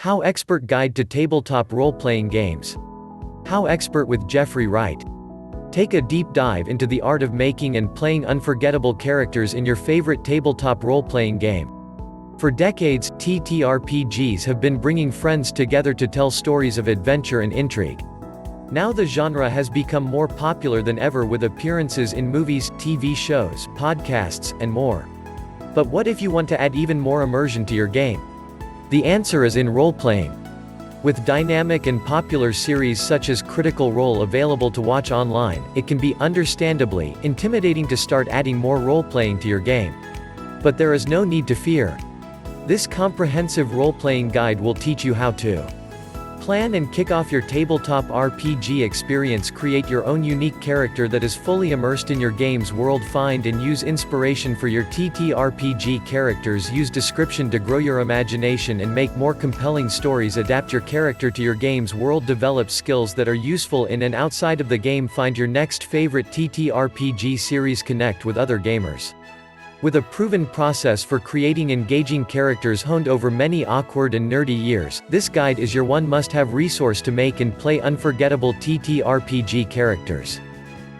HowExpert Guide to Tabletop Role-Playing Games. HowExpert with Jeffrey Wright. Take a deep dive into the art of making and playing unforgettable characters in your favorite tabletop role-playing game. For decades, TTRPGs have been bringing friends together to tell stories of adventure and intrigue. Now the genre has become more popular than ever with appearances in movies, TV shows, podcasts, and more. But what if you want to add even more immersion to your game? The answer is in role-playing. With dynamic and popular series such as Critical Role available to watch online, it can be understandably intimidating to start adding more role-playing to your game. But there is no need to fear. This comprehensive role-playing guide will teach you how to plan and kick off your tabletop RPG experience, create your own unique character that is fully immersed in your game's world, find and use inspiration for your TTRPG characters, use description to grow your imagination and make more compelling stories, adapt your character to your game's world, develop skills that are useful in and outside of the game, find your next favorite TTRPG series, connect with other gamers. With a proven process for creating engaging characters honed over many awkward and nerdy years, this guide is your one must-have resource to make and play unforgettable TTRPG characters.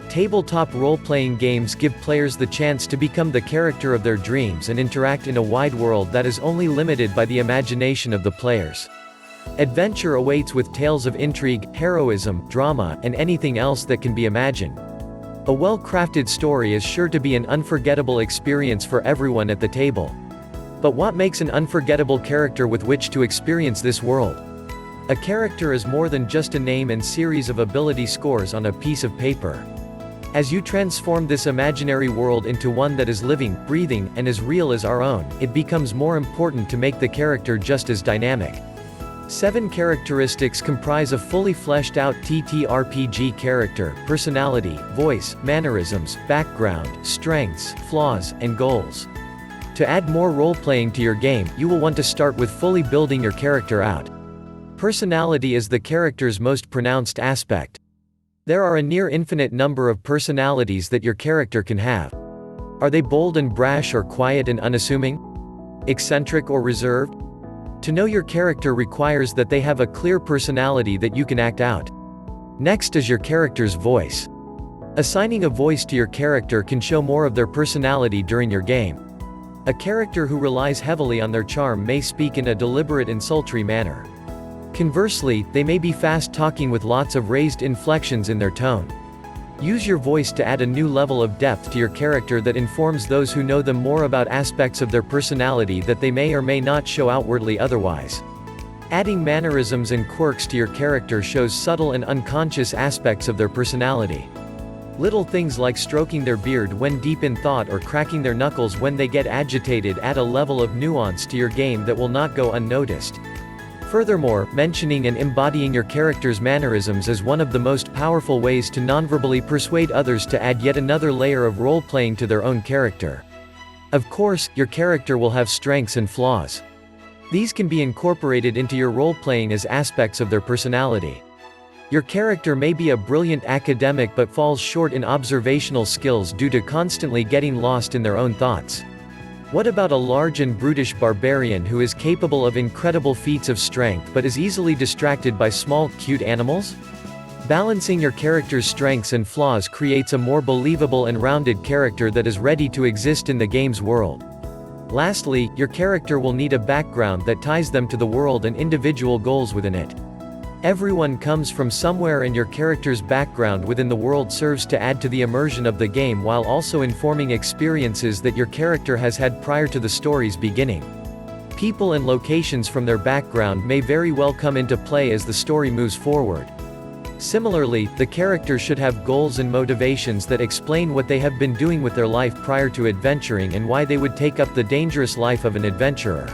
Tabletop role-playing games give players the chance to become the character of their dreams and interact in a wide world that is only limited by the imagination of the players. Adventure awaits with tales of intrigue, heroism, drama, and anything else that can be imagined. A well-crafted story is sure to be an unforgettable experience for everyone at the table. But what makes an unforgettable character with which to experience this world? A character is more than just a name and series of ability scores on a piece of paper. As you transform this imaginary world into one that is living, breathing, and as real as our own, it becomes more important to make the character just as dynamic. 7 characteristics comprise a fully fleshed out TTRPG character: personality, voice, mannerisms, background, strengths, flaws, and goals. To add more role-playing to your game, you will want to start with fully building your character out. Personality is the character's most pronounced aspect. There are a near infinite number of personalities that your character can have. Are they bold and brash, or quiet and unassuming? Eccentric or reserved? To know your character requires that they have a clear personality that you can act out. Next is your character's voice. Assigning a voice to your character can show more of their personality during your game. A character who relies heavily on their charm may speak in a deliberate and sultry manner. Conversely, they may be fast-talking with lots of raised inflections in their tone. Use your voice to add a new level of depth to your character that informs those who know them more about aspects of their personality that they may or may not show outwardly otherwise. Adding mannerisms and quirks to your character shows subtle and unconscious aspects of their personality. Little things like stroking their beard when deep in thought or cracking their knuckles when they get agitated add a level of nuance to your game that will not go unnoticed. Furthermore, mentioning and embodying your character's mannerisms is one of the most powerful ways to nonverbally persuade others to add yet another layer of role-playing to their own character. Of course, your character will have strengths and flaws. These can be incorporated into your role-playing as aspects of their personality. Your character may be a brilliant academic but falls short in observational skills due to constantly getting lost in their own thoughts. What about a large and brutish barbarian who is capable of incredible feats of strength but is easily distracted by small, cute animals? Balancing your character's strengths and flaws creates a more believable and rounded character that is ready to exist in the game's world. Lastly, your character will need a background that ties them to the world and individual goals within it. Everyone comes from somewhere, and your character's background within the world serves to add to the immersion of the game while also informing experiences that your character has had prior to the story's beginning. People and locations from their background may very well come into play as the story moves forward. Similarly, the character should have goals and motivations that explain what they have been doing with their life prior to adventuring and why they would take up the dangerous life of an adventurer.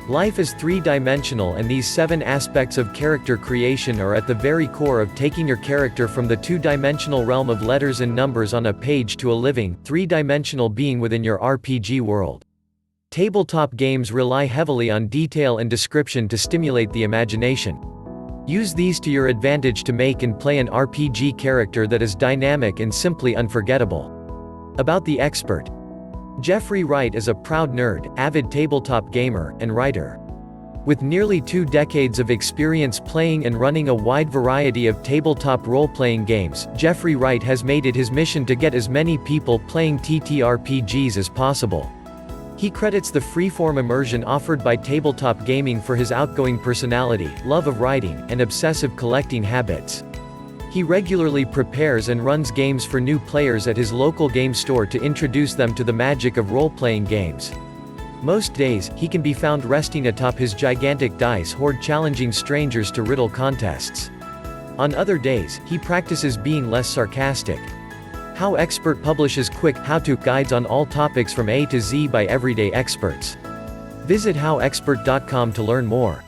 Life is three-dimensional, and these 7 aspects of character creation are at the very core of taking your character from the two-dimensional realm of letters and numbers on a page to a living, three-dimensional being within your RPG world. Tabletop games rely heavily on detail and description to stimulate the imagination. Use these to your advantage to make and play an RPG character that is dynamic and simply unforgettable. About the expert. Jeffrey Wright is a proud nerd, avid tabletop gamer, and writer. With nearly 2 decades of experience playing and running a wide variety of tabletop role-playing games, Jeffrey Wright has made it his mission to get as many people playing TTRPGs as possible. He credits the free-form immersion offered by tabletop gaming for his outgoing personality, love of writing, and obsessive collecting habits. He regularly prepares and runs games for new players at his local game store to introduce them to the magic of role-playing games. Most days, he can be found resting atop his gigantic dice hoard challenging strangers to riddle contests. On other days, he practices being less sarcastic. HowExpert publishes quick, how-to guides on all topics from A to Z by everyday experts. Visit howexpert.com to learn more.